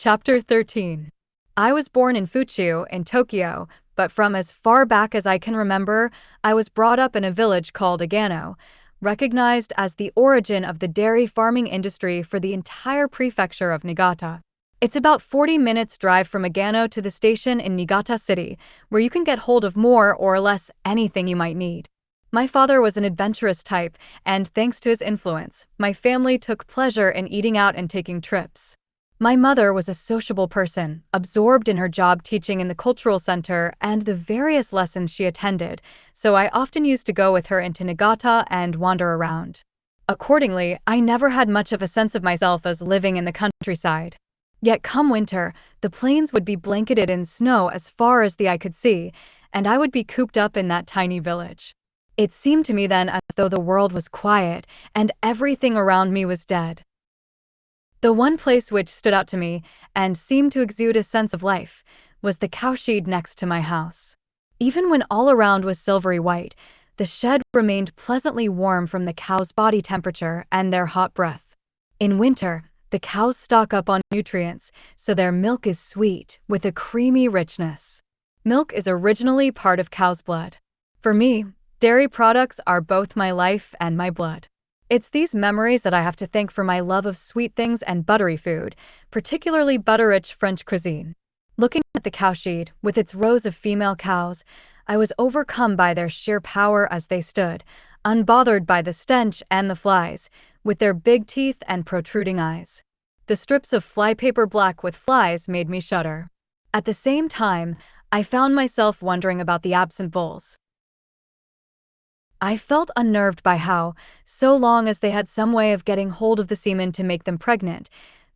Chapter 13. I was born in Fuchu, in Tokyo, but from as far back as I can remember, I was brought up in a village called Agano, recognized as the origin of the dairy farming industry for the entire prefecture of Niigata. It's about 40 minutes drive from Agano to the station in Niigata City, where you can get hold of more or less anything you might need. My father was an adventurous type, and thanks to his influence, my family took pleasure in eating out and taking trips. My mother was a sociable person, absorbed in her job teaching in the cultural center and the various lessons she attended, so I often used to go with her into Niigata and wander around. Accordingly, I never had much of a sense of myself as living in the countryside. Yet come winter, the plains would be blanketed in snow as far as the eye could see, and I would be cooped up in that tiny village. It seemed to me then as though the world was quiet and everything around me was dead. The one place which stood out to me, and seemed to exude a sense of life, was the cowshed next to my house. Even when all around was silvery white, the shed remained pleasantly warm from the cows' body temperature and their hot breath. In winter, the cows stock up on nutrients, so their milk is sweet, with a creamy richness. Milk is originally part of cow's blood. For me, dairy products are both my life and my blood. It's these memories that I have to thank for my love of sweet things and buttery food, particularly butter-rich French cuisine. Looking at the cowshed, with its rows of female cows, I was overcome by their sheer power as they stood, unbothered by the stench and the flies, with their big teeth and protruding eyes. The strips of flypaper black with flies made me shudder. At the same time, I found myself wondering about the absent bulls. I felt unnerved by how, so long as they had some way of getting hold of the semen to make them pregnant,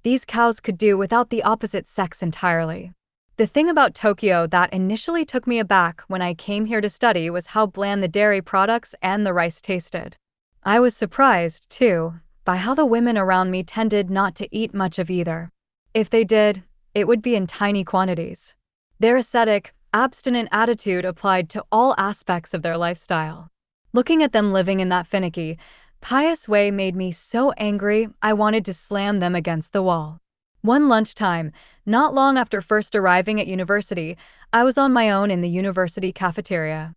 these cows could do without the opposite sex entirely. The thing about Tokyo that initially took me aback when I came here to study was how bland the dairy products and the rice tasted. I was surprised, too, by how the women around me tended not to eat much of either. If they did, it would be in tiny quantities. Their ascetic, abstinent attitude applied to all aspects of their lifestyle. Looking at them living in that finicky, pious way made me so angry I wanted to slam them against the wall. One lunchtime, not long after first arriving at university, I was on my own in the university cafeteria.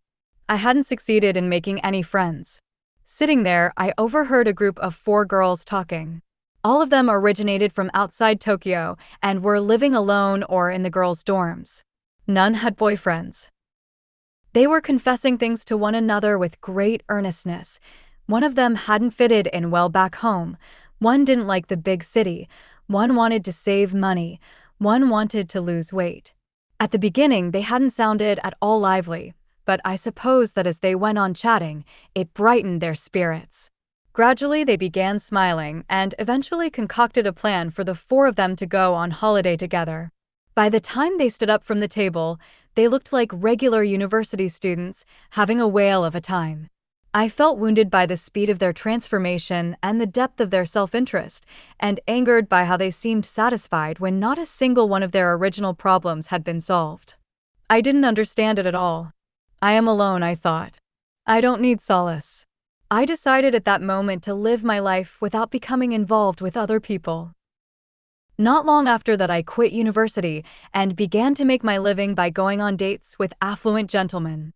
I hadn't succeeded in making any friends. Sitting there, I overheard a group of 4 girls talking. All of them originated from outside Tokyo and were living alone or in the girls' dorms. None had boyfriends. They were confessing things to one another with great earnestness. One of them hadn't fitted in well back home. One didn't like the big city. One wanted to save money. One wanted to lose weight. At the beginning, they hadn't sounded at all lively, but I suppose that as they went on chatting, it brightened their spirits. Gradually, they began smiling and eventually concocted a plan for the 4 of them to go on holiday together. By the time they stood up from the table, they looked like regular university students having a whale of a time. I felt wounded by the speed of their transformation and the depth of their self-interest, and angered by how they seemed satisfied when not a single one of their original problems had been solved. I didn't understand it at all. I am alone, I thought. I don't need solace. I decided at that moment to live my life without becoming involved with other people. Not long after that, I quit university and began to make my living by going on dates with affluent gentlemen.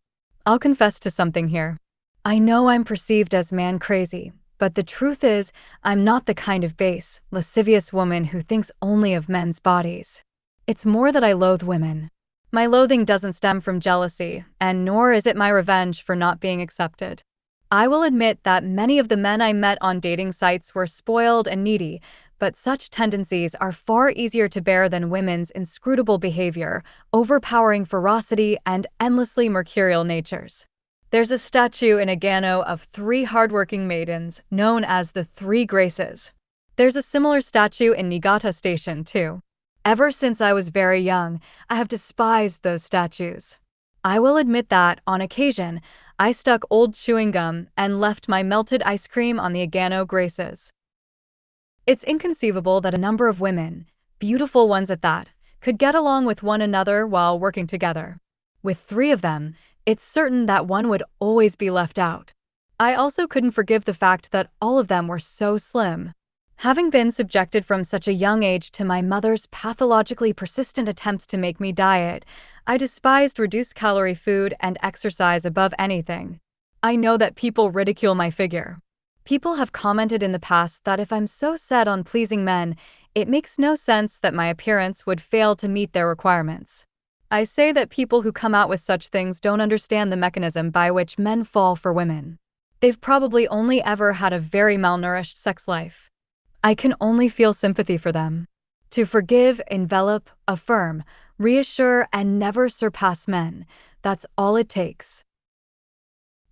I'll confess to something here. I know I'm perceived as man-crazy, but the truth is, I'm not the kind of base, lascivious woman who thinks only of men's bodies. It's more that I loathe women. My loathing doesn't stem from jealousy, and nor is it my revenge for not being accepted. I will admit that many of the men I met on dating sites were spoiled and needy, but such tendencies are far easier to bear than women's inscrutable behavior, overpowering ferocity, and endlessly mercurial natures. There's a statue in Agano of 3 hardworking maidens, known as the 3 Graces. There's a similar statue in Niigata Station, too. Ever since I was very young, I have despised those statues. I will admit that, on occasion, I stuck old chewing gum and left my melted ice cream on the Agano Graces. It's inconceivable that a number of women, beautiful ones at that, could get along with one another while working together. With 3 of them, it's certain that one would always be left out. I also couldn't forgive the fact that all of them were so slim. Having been subjected from such a young age to my mother's pathologically persistent attempts to make me diet, I despised reduced-calorie food and exercise above anything. I know that people ridicule my figure. People have commented in the past that if I'm so set on pleasing men, it makes no sense that my appearance would fail to meet their requirements. I say that people who come out with such things don't understand the mechanism by which men fall for women. They've probably only ever had a very malnourished sex life. I can only feel sympathy for them. To forgive, envelop, affirm, reassure, and never surpass men, that's all it takes.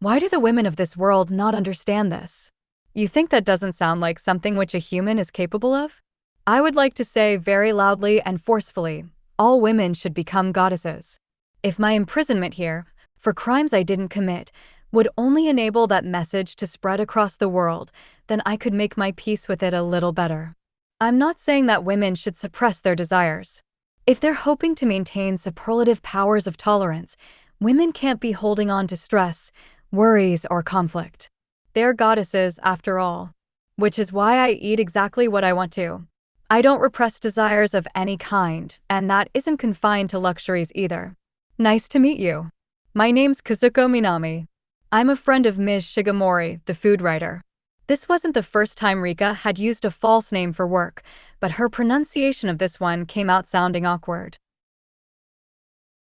Why do the women of this world not understand this? You think that doesn't sound like something which a human is capable of? I would like to say very loudly and forcefully, all women should become goddesses. If my imprisonment here, for crimes I didn't commit, would only enable that message to spread across the world, then I could make my peace with it a little better. I'm not saying that women should suppress their desires. If they're hoping to maintain superlative powers of tolerance, women can't be holding on to stress, worries, or conflict. They're goddesses, after all. Which is why I eat exactly what I want to. I don't repress desires of any kind, and that isn't confined to luxuries either. Nice to meet you. My name's Kazuko Minami. I'm a friend of Ms. Shigemori, the food writer. This wasn't the first time Rika had used a false name for work, but her pronunciation of this one came out sounding awkward.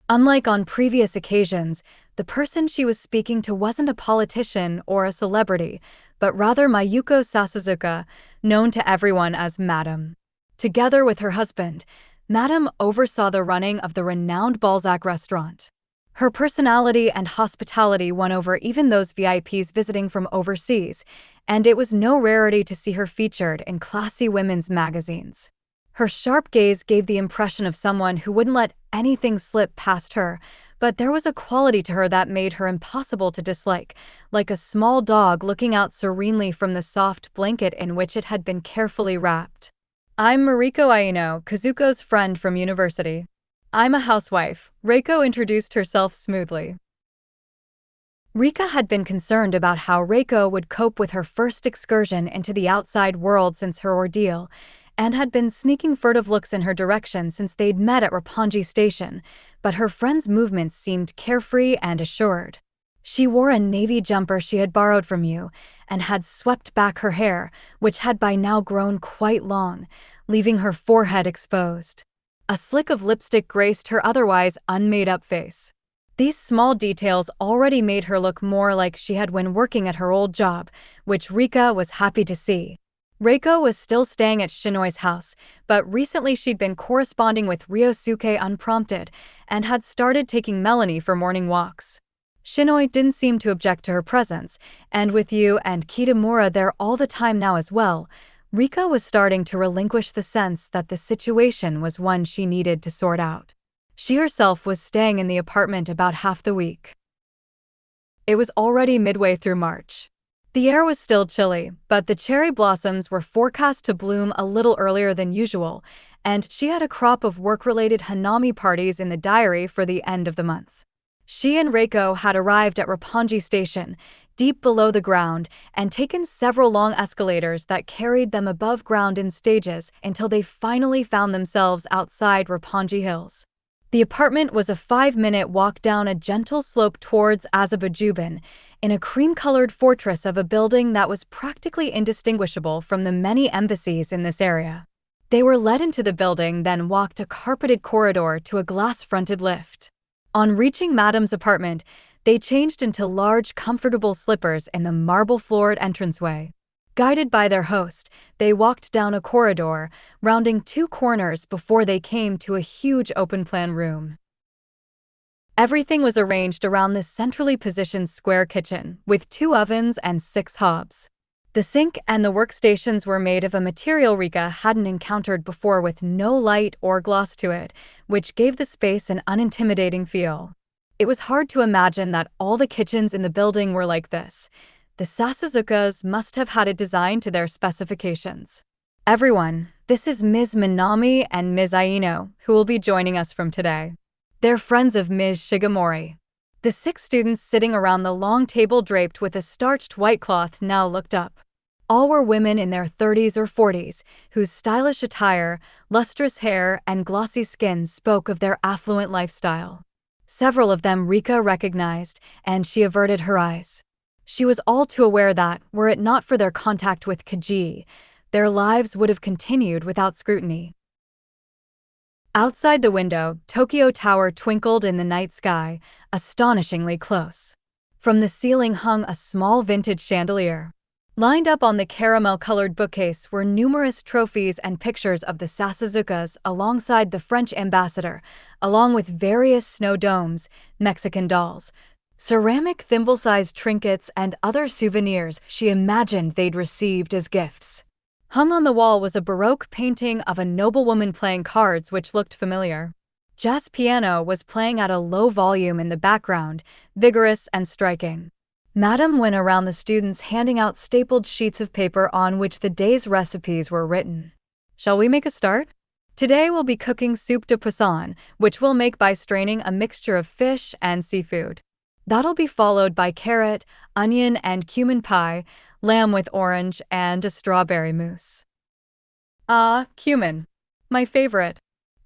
Unlike on previous occasions, the person she was speaking to wasn't a politician or a celebrity, but rather Mayuko Sasuzuka, known to everyone as Madame. Together with her husband, Madame oversaw the running of the renowned Balzac restaurant. Her personality and hospitality won over even those VIPs visiting from overseas, and it was no rarity to see her featured in classy women's magazines. Her sharp gaze gave the impression of someone who wouldn't let anything slip past her, but there was a quality to her that made her impossible to dislike, like a small dog looking out serenely from the soft blanket in which it had been carefully wrapped. I'm Mariko Aino, Kazuko's friend from university. I'm a housewife, Reiko introduced herself smoothly. Rika had been concerned about how Reiko would cope with her first excursion into the outside world since her ordeal, and had been sneaking furtive looks in her direction since they'd met at Roppongi Station, but her friend's movements seemed carefree and assured. She wore a navy jumper she had borrowed from you, and had swept back her hair, which had by now grown quite long, leaving her forehead exposed. A slick of lipstick graced her otherwise unmade-up face. These small details already made her look more like she had when working at her old job, which Rika was happy to see. Reiko was still staying at Shinoi's house, but recently she'd been corresponding with Ryosuke unprompted and had started taking Melanie for morning walks. Shinoi didn't seem to object to her presence, and with you and Kitamura there all the time now as well, Rika was starting to relinquish the sense that the situation was one she needed to sort out. She herself was staying in the apartment about half the week. It was already midway through March. The air was still chilly, but the cherry blossoms were forecast to bloom a little earlier than usual, and she had a crop of work-related hanami parties in the diary for the end of the month. She and Reiko had arrived at Roppongi Station, deep below the ground, and taken several long escalators that carried them above ground in stages until they finally found themselves outside Roppongi Hills. The apartment was a 5-minute walk down a gentle slope towards Azabujuban, in a cream-colored fortress of a building that was practically indistinguishable from the many embassies in this area. They were led into the building, then walked a carpeted corridor to a glass-fronted lift. On reaching Madame's apartment, they changed into large, comfortable slippers in the marble-floored entranceway. Guided by their host, they walked down a corridor, rounding 2 corners before they came to a huge open-plan room. Everything was arranged around this centrally positioned square kitchen, with 2 ovens and 6 hobs. The sink and the workstations were made of a material Rika hadn't encountered before, with no light or gloss to it, which gave the space an unintimidating feel. It was hard to imagine that all the kitchens in the building were like this. The Sasuzukas must have had it designed to their specifications. Everyone, this is Ms. Minami and Ms. Aino, who will be joining us from today. They're friends of Ms. Shigemori. The 6 students sitting around the long table draped with a starched white cloth now looked up. All were women in their 30s or 40s, whose stylish attire, lustrous hair, and glossy skin spoke of their affluent lifestyle. Several of them Rika recognized, and she averted her eyes. She was all too aware that, were it not for their contact with Kajii, their lives would have continued without scrutiny. Outside the window, Tokyo Tower twinkled in the night sky, astonishingly close. From the ceiling hung a small vintage chandelier. Lined up on the caramel-colored bookcase were numerous trophies and pictures of the Sasazukas alongside the French ambassador, along with various snow domes, Mexican dolls, ceramic thimble-sized trinkets, and other souvenirs she imagined they'd received as gifts. Hung on the wall was a Baroque painting of a noblewoman playing cards which looked familiar. Jazz piano was playing at a low volume in the background, vigorous and striking. Madame went around the students handing out stapled sheets of paper on which the day's recipes were written. Shall we make a start? Today we'll be cooking soup de poisson, which we'll make by straining a mixture of fish and seafood. That'll be followed by carrot, onion, and cumin pie, lamb with orange, and a strawberry mousse. Ah, cumin. My favorite.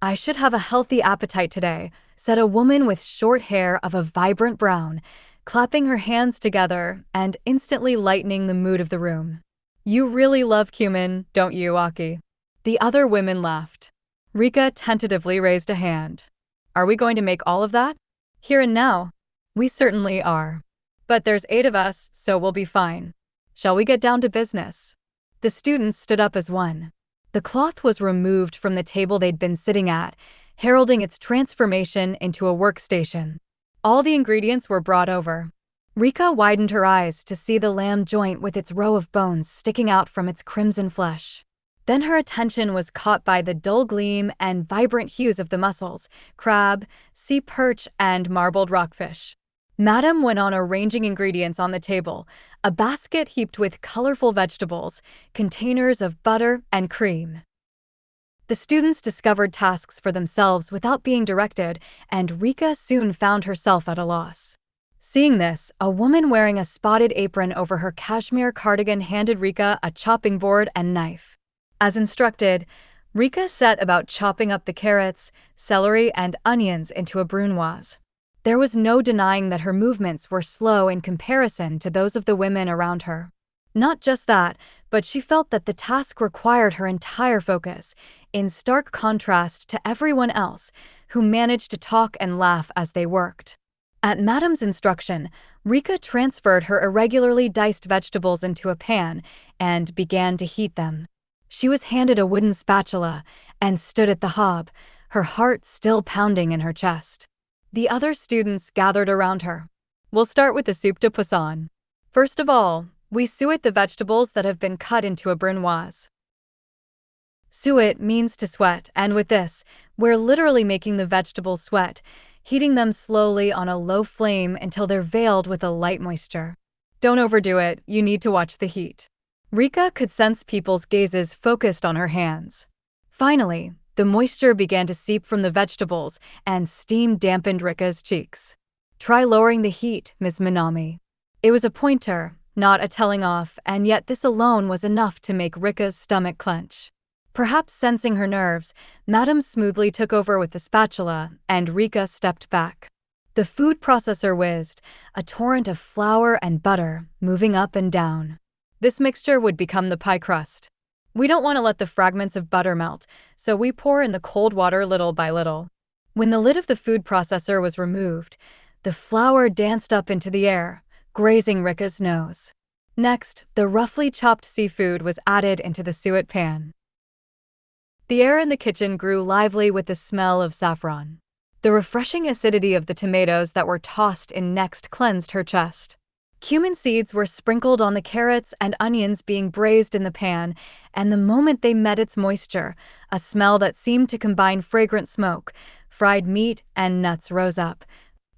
I should have a healthy appetite today, said a woman with short hair of a vibrant brown, clapping her hands together and instantly lightening the mood of the room. You really love cumin, don't you, Aki? The other women laughed. Rika tentatively raised a hand. Are we going to make all of that? Here and now? We certainly are. But there's 8 of us, so we'll be fine. Shall we get down to business? The students stood up as one. The cloth was removed from the table they'd been sitting at, heralding its transformation into a workstation. All the ingredients were brought over. Rika widened her eyes to see the lamb joint with its row of bones sticking out from its crimson flesh. Then her attention was caught by the dull gleam and vibrant hues of the mussels, crab, sea perch, and marbled rockfish. Madame went on arranging ingredients on the table, a basket heaped with colorful vegetables, containers of butter and cream. The students discovered tasks for themselves without being directed, and Rika soon found herself at a loss. Seeing this, a woman wearing a spotted apron over her cashmere cardigan handed Rika a chopping board and knife. As instructed, Rika set about chopping up the carrots, celery, and onions into a brunoise. There was no denying that her movements were slow in comparison to those of the women around her. Not just that, but she felt that the task required her entire focus, in stark contrast to everyone else, who managed to talk and laugh as they worked. At Madame's instruction, Rika transferred her irregularly diced vegetables into a pan and began to heat them. She was handed a wooden spatula and stood at the hob, her heart still pounding in her chest. The other students gathered around her. We'll start with the soup de poisson. First of all, we suet the vegetables that have been cut into a brunoise. Suet means to sweat, and with this, we're literally making the vegetables sweat, heating them slowly on a low flame until they're veiled with a light moisture. Don't overdo it, you need to watch the heat. Rika could sense people's gazes focused on her hands. Finally, the moisture began to seep from the vegetables, and steam dampened Rika's cheeks. Try lowering the heat, Ms. Minami. It was a pointer, not a telling off, and yet this alone was enough to make Rika's stomach clench. Perhaps sensing her nerves, Madame smoothly took over with the spatula, and Rika stepped back. The food processor whizzed, a torrent of flour and butter, moving up and down. This mixture would become the pie crust. We don't want to let the fragments of butter melt, so we pour in the cold water little by little. When the lid of the food processor was removed, the flour danced up into the air, grazing Rika's nose. Next, the roughly chopped seafood was added into the suet pan. The air in the kitchen grew lively with the smell of saffron. The refreshing acidity of the tomatoes that were tossed in next cleansed her chest. Cumin seeds were sprinkled on the carrots and onions being braised in the pan, and the moment they met its moisture, a smell that seemed to combine fragrant smoke, fried meat, and nuts rose up,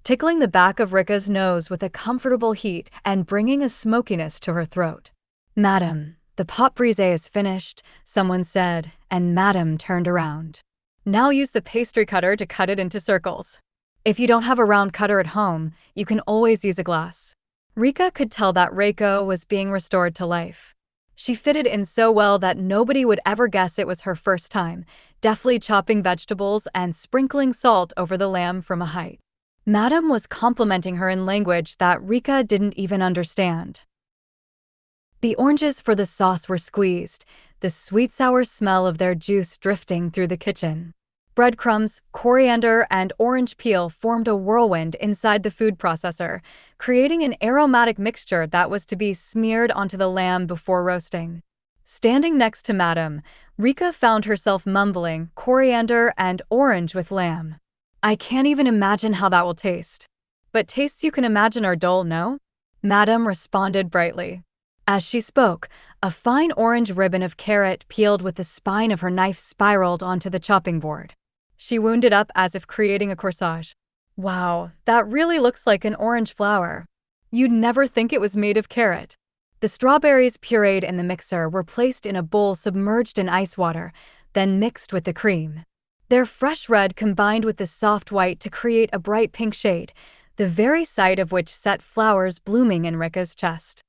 tickling the back of Rika's nose with a comfortable heat and bringing a smokiness to her throat. Madame, the pot brise is finished, someone said, and Madame turned around. Now use the pastry cutter to cut it into circles. If you don't have a round cutter at home, you can always use a glass. Rika could tell that Reiko was being restored to life. She fitted in so well that nobody would ever guess it was her first time, deftly chopping vegetables and sprinkling salt over the lamb from a height. Madam was complimenting her in language that Rika didn't even understand. The oranges for the sauce were squeezed, the sweet-sour smell of their juice drifting through the kitchen. Breadcrumbs, coriander, and orange peel formed a whirlwind inside the food processor, creating an aromatic mixture that was to be smeared onto the lamb before roasting. Standing next to Madam, Rika found herself mumbling coriander and orange with lamb. I can't even imagine how that will taste. But tastes you can imagine are dull, no? Madam responded brightly. As she spoke, a fine orange ribbon of carrot peeled with the spine of her knife spiraled onto the chopping board. She wound it up as if creating a corsage. Wow, that really looks like an orange flower. You'd never think it was made of carrot. The strawberries pureed in the mixer were placed in a bowl submerged in ice water, then mixed with the cream. Their fresh red combined with the soft white to create a bright pink shade, the very sight of which set flowers blooming in Rika's chest.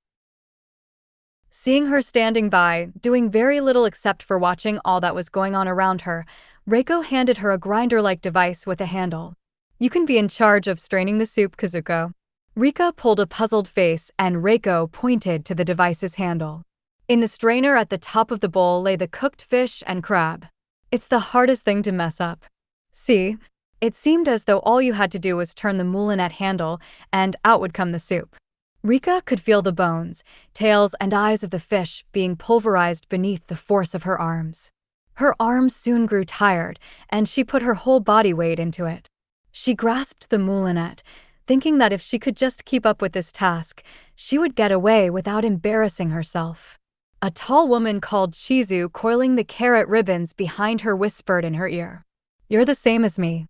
Seeing her standing by, doing very little except for watching all that was going on around her, Reiko handed her a grinder-like device with a handle. You can be in charge of straining the soup, Kazuko. Rika pulled a puzzled face and Reiko pointed to the device's handle. In the strainer at the top of the bowl lay the cooked fish and crab. It's the hardest thing to mess up. See? It seemed as though all you had to do was turn the moulinette handle and out would come the soup. Rika could feel the bones, tails, and eyes of the fish being pulverized beneath the force of her arms. Her arms soon grew tired, and she put her whole body weight into it. She grasped the moulinette, thinking that if she could just keep up with this task, she would get away without embarrassing herself. A tall woman called Chizu, coiling the carrot ribbons behind her, whispered in her ear, "You're the same as me.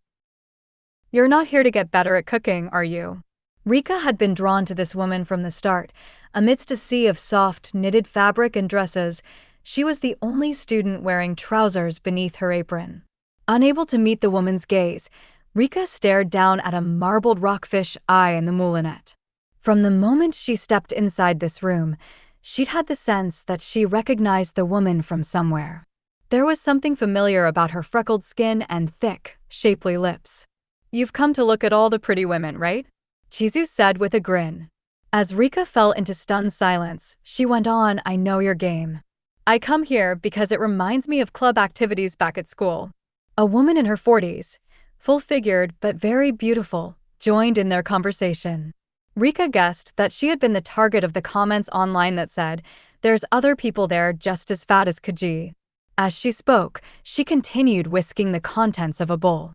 You're not here to get better at cooking, are you?" Rika had been drawn to this woman from the start. Amidst a sea of soft, knitted fabric and dresses, she was the only student wearing trousers beneath her apron. Unable to meet the woman's gaze, Rika stared down at a marbled rockfish eye in the moulinette. From the moment she stepped inside this room, she'd had the sense that she recognized the woman from somewhere. There was something familiar about her freckled skin and thick, shapely lips. "You've come to look at all the pretty women, right?" Chizu said with a grin. As Rika fell into stunned silence, she went on, "I know your game. I come here because it reminds me of club activities back at school." A woman in her 40s, full-figured but very beautiful, joined in their conversation. Rika guessed that she had been the target of the comments online that said, "There's other people there just as fat as Kajii." As she spoke, she continued whisking the contents of a bowl.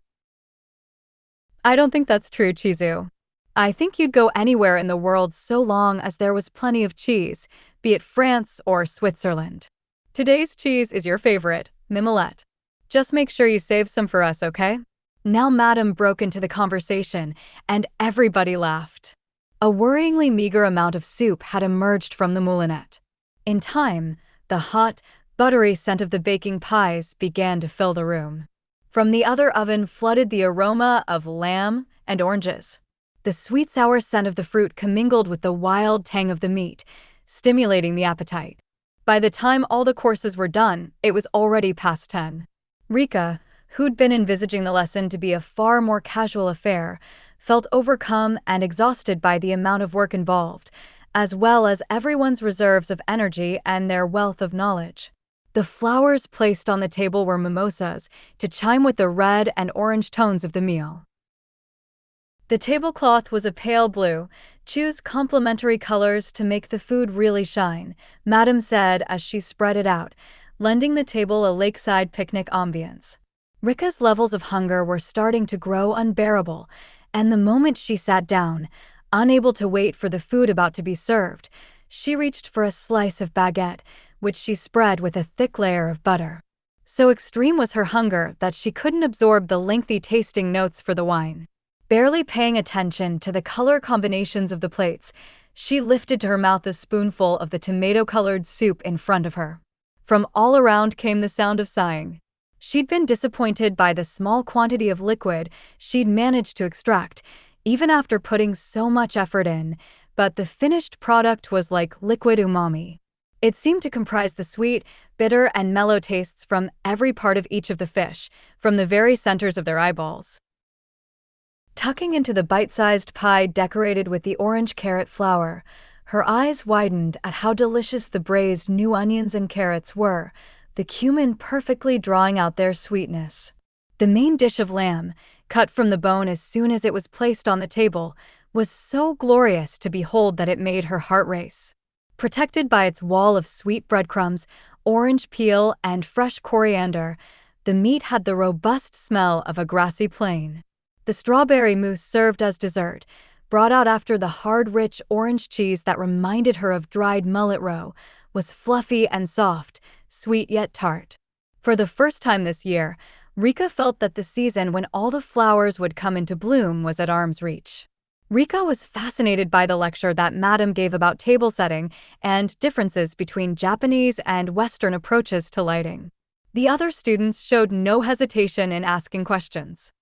"I don't think that's true, Chizu. I think you'd go anywhere in the world so long as there was plenty of cheese, be it France or Switzerland. Today's cheese is your favorite, Mimolette. Just make sure you save some for us, okay?" Now Madam broke into the conversation, and everybody laughed. A worryingly meager amount of soup had emerged from the moulinette. In time, the hot, buttery scent of the baking pies began to fill the room. From the other oven flooded the aroma of lamb and oranges. The sweet-sour scent of the fruit commingled with the wild tang of the meat, stimulating the appetite. By the time all the courses were done, it was already past 10. Rika, who'd been envisaging the lesson to be a far more casual affair, felt overcome and exhausted by the amount of work involved, as well as everyone's reserves of energy and their wealth of knowledge. The flowers placed on the table were mimosas, to chime with the red and orange tones of the meal. The tablecloth was a pale blue. "Choose complementary colors to make the food really shine," Madam said as she spread it out, lending the table a lakeside picnic ambience. Rika's levels of hunger were starting to grow unbearable, and the moment she sat down, unable to wait for the food about to be served, she reached for a slice of baguette, which she spread with a thick layer of butter. So extreme was her hunger that she couldn't absorb the lengthy tasting notes for the wine. Barely paying attention to the color combinations of the plates, she lifted to her mouth a spoonful of the tomato-colored soup in front of her. From all around came the sound of sighing. She'd been disappointed by the small quantity of liquid she'd managed to extract, even after putting so much effort in, but the finished product was like liquid umami. It seemed to comprise the sweet, bitter, and mellow tastes from every part of each of the fish, from the very centers of their eyeballs. Tucking into the bite-sized pie decorated with the orange carrot flour, her eyes widened at how delicious the braised new onions and carrots were, the cumin perfectly drawing out their sweetness. The main dish of lamb, cut from the bone as soon as it was placed on the table, was so glorious to behold that it made her heart race. Protected by its wall of sweet breadcrumbs, orange peel, and fresh coriander, the meat had the robust smell of a grassy plain. The strawberry mousse served as dessert, brought out after the hard, rich orange cheese that reminded her of dried mullet roe, was fluffy and soft, sweet yet tart. For the first time this year, Rika felt that the season when all the flowers would come into bloom was at arm's reach. Rika was fascinated by the lecture that Madam gave about table setting and differences between Japanese and Western approaches to lighting. The other students showed no hesitation in asking questions.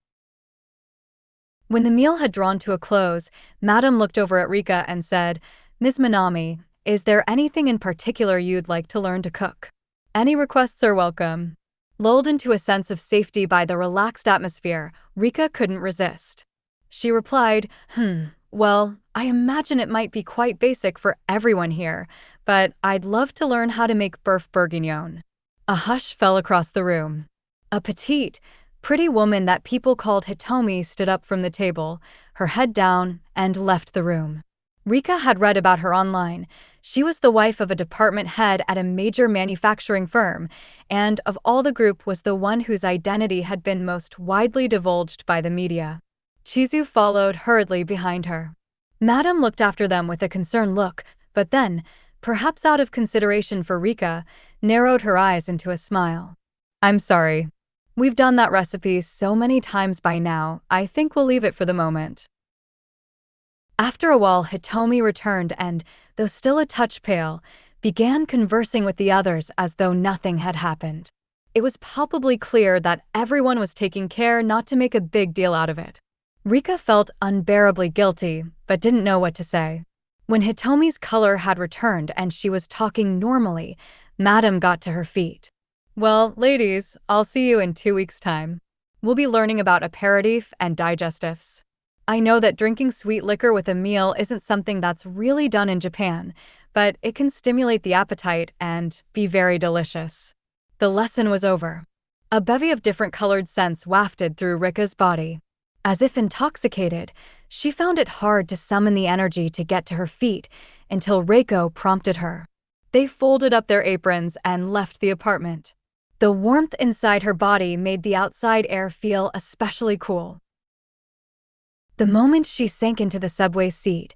When the meal had drawn to a close, Madam looked over at Rika and said, "Ms. Minami, is there anything in particular you'd like to learn to cook? Any requests are welcome." Lulled into a sense of safety by the relaxed atmosphere, Rika couldn't resist. She replied, well, I imagine it might be quite basic for everyone here, but I'd love to learn how to make beef bourguignon." A hush fell across the room. A petite, pretty woman that people called Hitomi stood up from the table, her head down, and left the room. Rika had read about her online. She was the wife of a department head at a major manufacturing firm, and of all the group was the one whose identity had been most widely divulged by the media. Chizu followed hurriedly behind her. Madam looked after them with a concerned look, but then, perhaps out of consideration for Rika, narrowed her eyes into a smile. "I'm sorry. We've done that recipe so many times by now, I think we'll leave it for the moment." After a while, Hitomi returned and, though still a touch pale, began conversing with the others as though nothing had happened. It was palpably clear that everyone was taking care not to make a big deal out of it. Rika felt unbearably guilty, but didn't know what to say. When Hitomi's color had returned and she was talking normally, Madam got to her feet. "Well, ladies, I'll see you in 2 weeks' time. We'll be learning about aperitif and digestives. I know that drinking sweet liquor with a meal isn't something that's really done in Japan, but it can stimulate the appetite and be very delicious." The lesson was over. A bevy of different colored scents wafted through Rika's body. As if intoxicated, she found it hard to summon the energy to get to her feet until Reiko prompted her. They folded up their aprons and left the apartment. The warmth inside her body made the outside air feel especially cool. The moment she sank into the subway seat,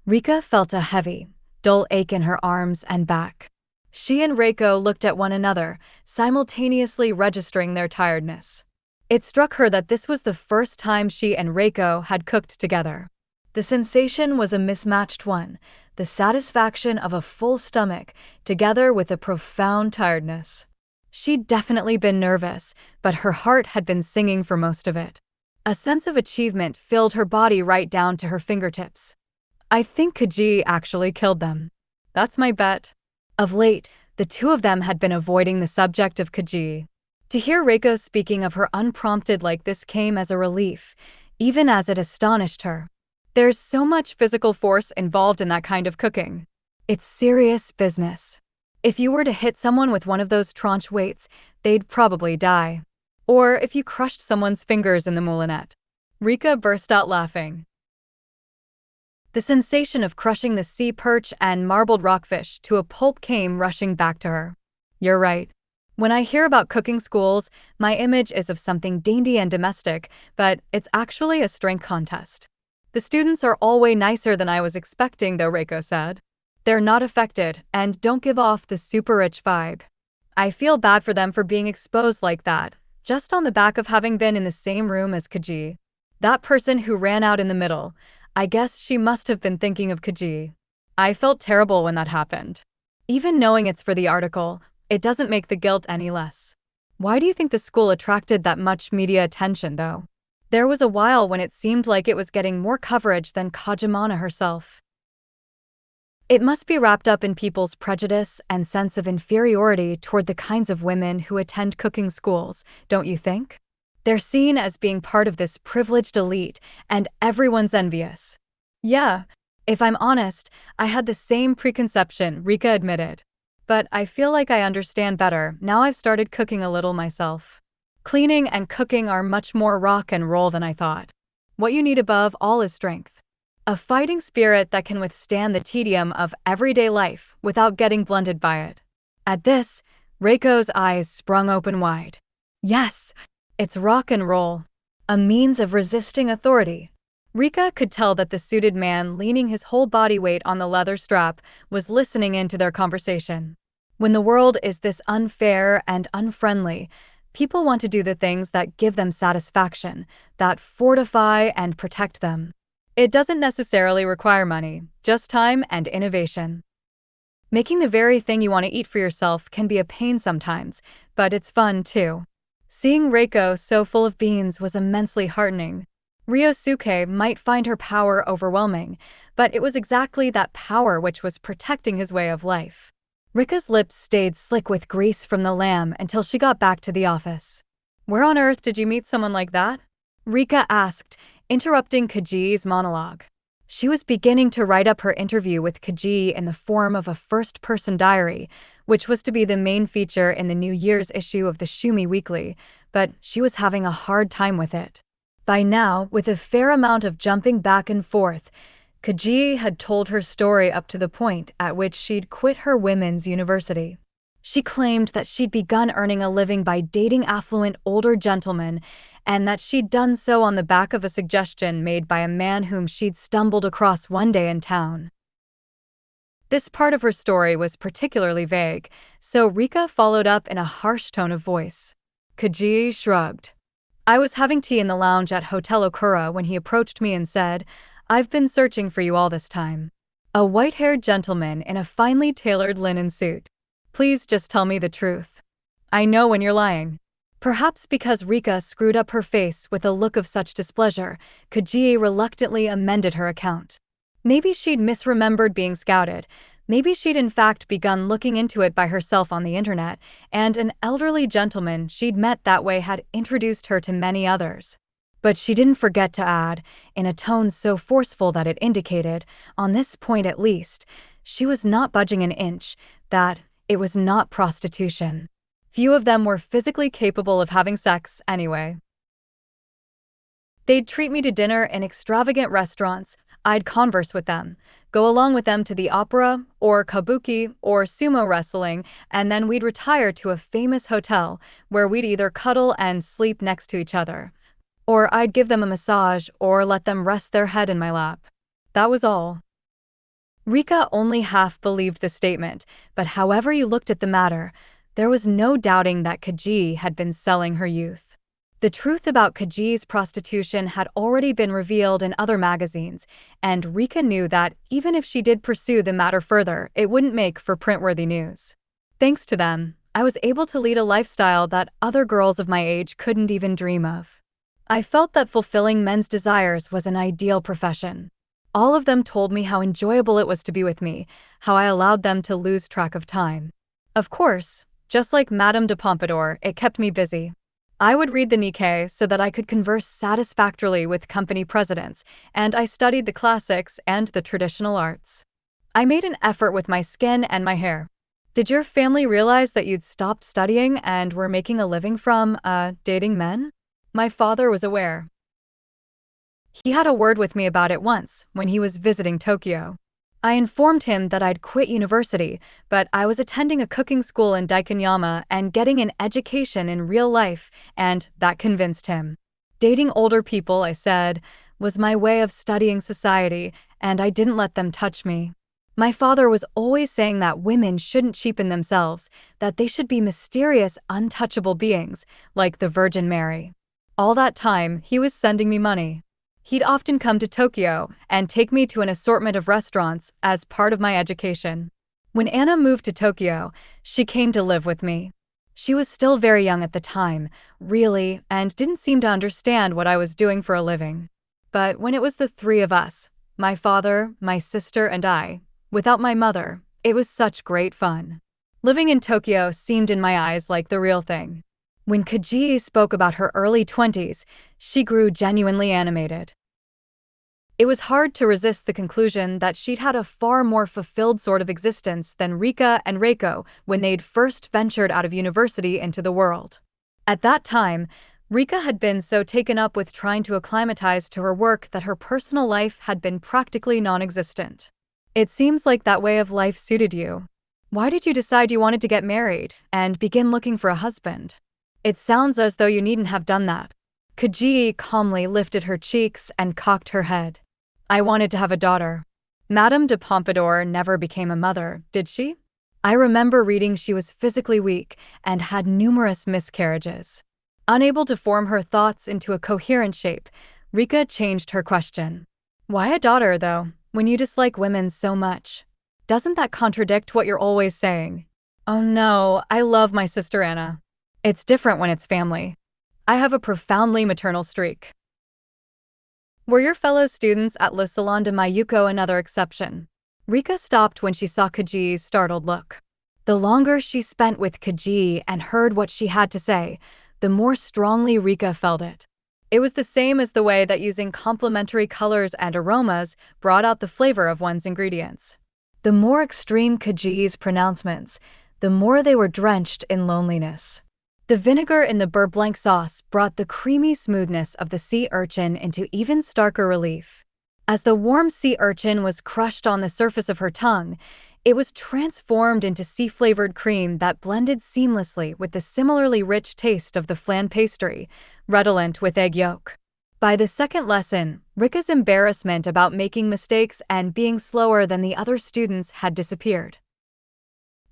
Rika felt a heavy, dull ache in her arms and back. She and Reiko looked at one another, simultaneously registering their tiredness. It struck her that this was the first time she and Reiko had cooked together. The sensation was a mismatched one, the satisfaction of a full stomach, together with a profound tiredness. She'd definitely been nervous, but her heart had been singing for most of it. A sense of achievement filled her body right down to her fingertips. "I think Kajii actually killed them. That's my bet." Of late, the two of them had been avoiding the subject of Kajii. To hear Reiko speaking of her unprompted like this came as a relief, even as it astonished her. There's so much physical force involved in that kind of cooking. It's serious business. If you were to hit someone with one of those tranche weights, they'd probably die. Or if you crushed someone's fingers in the moulinette. Rika burst out laughing. The sensation of crushing the sea perch and marbled rockfish to a pulp came rushing back to her. You're right. When I hear about cooking schools, my image is of something dainty and domestic, but it's actually a strength contest. The students are all way nicer than I was expecting, though, Reiko said. They're not affected and don't give off the super rich vibe. I feel bad for them for being exposed like that, just on the back of having been in the same room as Kajii. That person who ran out in the middle, I guess she must have been thinking of Kajii. I felt terrible when that happened. Even knowing it's for the article, it doesn't make the guilt any less. Why do you think the school attracted that much media attention, though? There was a while when it seemed like it was getting more coverage than Kajimana herself. It must be wrapped up in people's prejudice and sense of inferiority toward the kinds of women who attend cooking schools, don't you think? They're seen as being part of this privileged elite, and everyone's envious. Yeah, if I'm honest, I had the same preconception, Rika admitted. But I feel like I understand better now I've started cooking a little myself. Cleaning and cooking are much more rock and roll than I thought. What you need above all is strength. A fighting spirit that can withstand the tedium of everyday life without getting blunted by it. At this, Reiko's eyes sprung open wide. Yes, it's rock and roll. A means of resisting authority. Rika could tell that the suited man leaning his whole body weight on the leather strap was listening into their conversation. When the world is this unfair and unfriendly, people want to do the things that give them satisfaction, that fortify and protect them. It doesn't necessarily require money, just time and innovation. Making the very thing you want to eat for yourself can be a pain sometimes, but it's fun too. Seeing Reiko so full of beans was immensely heartening. Ryosuke might find her power overwhelming, but it was exactly that power which was protecting his way of life. Rika's lips stayed slick with grease from the lamb until she got back to the office. Where on earth did you meet someone like that? Rika asked, interrupting Kajii's monologue. She was beginning to write up her interview with Kajii in the form of a first-person diary, which was to be the main feature in the New Year's issue of the Shumi Weekly, but she was having a hard time with it. By now, with a fair amount of jumping back and forth, Kajii had told her story up to the point at which she'd quit her women's university. She claimed that she'd begun earning a living by dating affluent older gentlemen, and that she'd done so on the back of a suggestion made by a man whom she'd stumbled across one day in town. This part of her story was particularly vague, so Rika followed up in a harsh tone of voice. Kajii shrugged. I was having tea in the lounge at Hotel Okura when he approached me and said, I've been searching for you all this time. A white-haired gentleman in a finely tailored linen suit. Please just tell me the truth. I know when you're lying. Perhaps because Rika screwed up her face with a look of such displeasure, Kajii reluctantly amended her account. Maybe she'd misremembered being scouted. Maybe she'd in fact begun looking into it by herself on the internet, and an elderly gentleman she'd met that way had introduced her to many others. But she didn't forget to add, in a tone so forceful that it indicated, on this point at least, she was not budging an inch, that it was not prostitution. Few of them were physically capable of having sex anyway. They'd treat me to dinner in extravagant restaurants, I'd converse with them, go along with them to the opera, or kabuki, or sumo wrestling, and then we'd retire to a famous hotel, where we'd either cuddle and sleep next to each other. Or I'd give them a massage, or let them rest their head in my lap. That was all. Rika only half believed the statement, but however you looked at the matter, there was no doubting that Kajii had been selling her youth. The truth about Kajii's prostitution had already been revealed in other magazines, and Rika knew that even if she did pursue the matter further, it wouldn't make for print-worthy news. Thanks to them, I was able to lead a lifestyle that other girls of my age couldn't even dream of. I felt that fulfilling men's desires was an ideal profession. All of them told me how enjoyable it was to be with me, how I allowed them to lose track of time. Of course, just like Madame de Pompadour, it kept me busy. I would read the Nikkei so that I could converse satisfactorily with company presidents, and I studied the classics and the traditional arts. I made an effort with my skin and my hair. Did your family realize that you'd stopped studying and were making a living from, dating men? My father was aware. He had a word with me about it once, when he was visiting Tokyo. I informed him that I'd quit university, but I was attending a cooking school in Daikanyama and getting an education in real life, and that convinced him. Dating older people, I said, was my way of studying society, and I didn't let them touch me. My father was always saying that women shouldn't cheapen themselves, that they should be mysterious, untouchable beings, like the Virgin Mary. All that time, he was sending me money. He'd often come to Tokyo and take me to an assortment of restaurants as part of my education. When Anna moved to Tokyo, she came to live with me. She was still very young at the time, really, and didn't seem to understand what I was doing for a living. But when it was the three of us, my father, my sister, and I, Without my mother, it was such great fun. Living in Tokyo seemed in my eyes like the real thing. When Kajii spoke about her early 20s, she grew genuinely animated. It was hard to resist the conclusion that she'd had a far more fulfilled sort of existence than Rika and Reiko when they'd first ventured out of university into the world. At that time, Rika had been so taken up with trying to acclimatize to her work that her personal life had been practically non-existent. It seems like that way of life suited you. Why did you decide you wanted to get married and begin looking for a husband? It sounds as though you needn't have done that. Kajii calmly lifted her cheeks and cocked her head. I wanted to have a daughter. Madame de Pompadour never became a mother, did she? I remember reading she was physically weak and had numerous miscarriages. Unable to form her thoughts into a coherent shape, Rika changed her question. Why a daughter, though, when you dislike women so much? Doesn't that contradict what you're always saying? Oh no, I love my sister Anna. It's different when it's family. I have a profoundly maternal streak. Were your fellow students at Le Salon de Mayuko another exception? Rika stopped when she saw Kajii's startled look. The longer she spent with Kajii and heard what she had to say, the more strongly Rika felt it. It was the same as the way that using complementary colors and aromas brought out the flavor of one's ingredients. The more extreme Kajii's pronouncements, the more they were drenched in loneliness. The vinegar in the beurre blanc sauce brought the creamy smoothness of the sea urchin into even starker relief. As the warm sea urchin was crushed on the surface of her tongue, it was transformed into sea-flavored cream that blended seamlessly with the similarly rich taste of the flan pastry, redolent with egg yolk. By the second lesson, Rika's embarrassment about making mistakes and being slower than the other students had disappeared.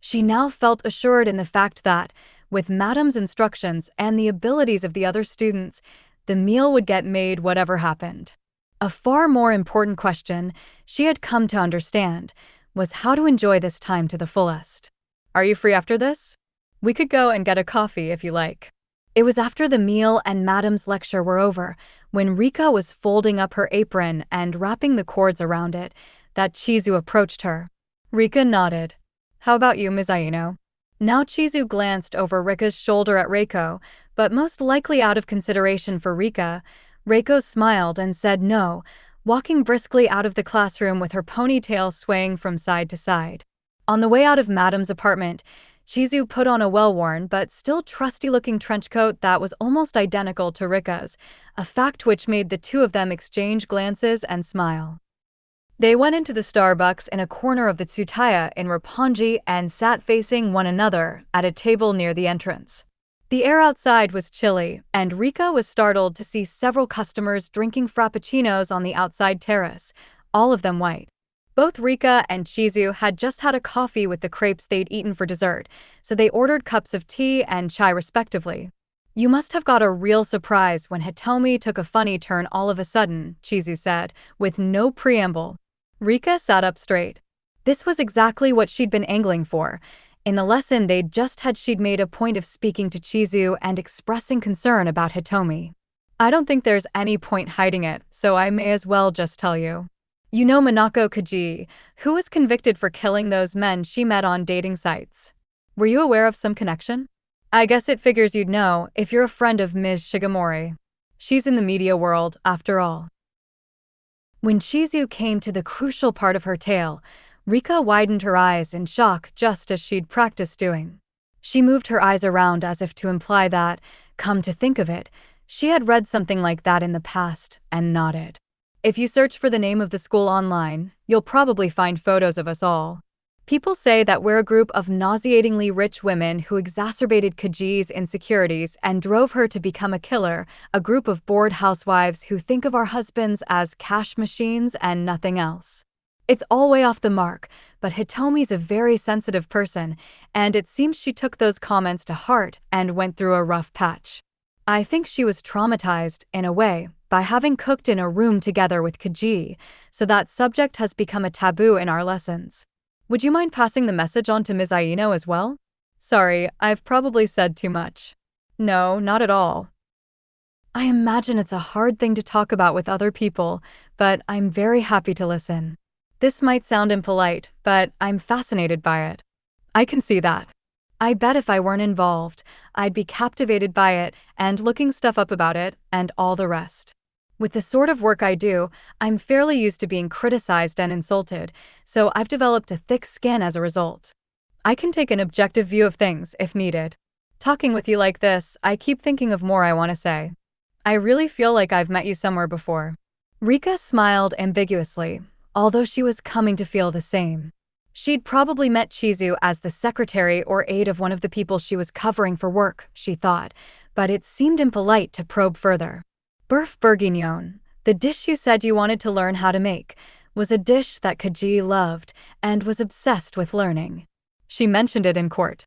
She now felt assured in the fact that, with Madame's instructions and the abilities of the other students, the meal would get made whatever happened. A far more important question she had come to understand was how to enjoy this time to the fullest. Are you free after this? We could go and get a coffee if you like. It was after the meal and Madame's lecture were over, when Rika was folding up her apron and wrapping the cords around it, that Chizu approached her. Rika nodded. How about you, Ms. Aino? Now Chizu glanced over Rika's shoulder at Reiko, but most likely out of consideration for Rika, Reiko smiled and said no, walking briskly out of the classroom with her ponytail swaying from side to side. On the way out of Madame's apartment, Chizu put on a well-worn but still trusty-looking trench coat that was almost identical to Rika's, a fact which made the two of them exchange glances and smile. They went into the Starbucks in a corner of the Tsutaya in Roppongi and sat facing one another at a table near the entrance. The air outside was chilly, and Rika was startled to see several customers drinking frappuccinos on the outside terrace, all of them white. Both Rika and Chizu had just had a coffee with the crepes they'd eaten for dessert, so they ordered cups of tea and chai respectively. You must have got a real surprise when Hitomi took a funny turn all of a sudden, Chizu said, with no preamble. Rika sat up straight. This was exactly what she'd been angling for. In the lesson they'd just had, she'd made a point of speaking to Chizu and expressing concern about Hitomi. I don't think there's any point hiding it, so I may as well just tell you. You know Manako Kajii, who was convicted for killing those men she met on dating sites. Were you aware of some connection? I guess it figures you'd know if you're a friend of Ms. Shigemori. She's in the media world, after all. When Chizu came to the crucial part of her tale, Rika widened her eyes in shock just as she'd practiced doing. She moved her eyes around as if to imply that, come to think of it, she had read something like that in the past, and nodded. If you search for the name of the school online, you'll probably find photos of us all. People say that we're a group of nauseatingly rich women who exacerbated Kajii's insecurities and drove her to become a killer, a group of bored housewives who think of our husbands as cash machines and nothing else. It's all way off the mark, but Hitomi's a very sensitive person, and it seems she took those comments to heart and went through a rough patch. I think she was traumatized, in a way, by having cooked in a room together with Kajii, so that subject has become a taboo in our lessons. Would you mind passing the message on to Ms. Aino as well? Sorry, I've probably said too much. No, not at all. I imagine it's a hard thing to talk about with other people, but I'm very happy to listen. This might sound impolite, but I'm fascinated by it. I can see that. I bet if I weren't involved, I'd be captivated by it and looking stuff up about it and all the rest. With the sort of work I do, I'm fairly used to being criticized and insulted, so I've developed a thick skin as a result. I can take an objective view of things if needed. Talking with you like this, I keep thinking of more I want to say. I really feel like I've met you somewhere before. Rika smiled ambiguously, although she was coming to feel the same. She'd probably met Chizu as the secretary or aide of one of the people she was covering for work, she thought, but it seemed impolite to probe further. Beurre bourguignon, the dish you said you wanted to learn how to make, was a dish that Kajii loved and was obsessed with learning. She mentioned it in court.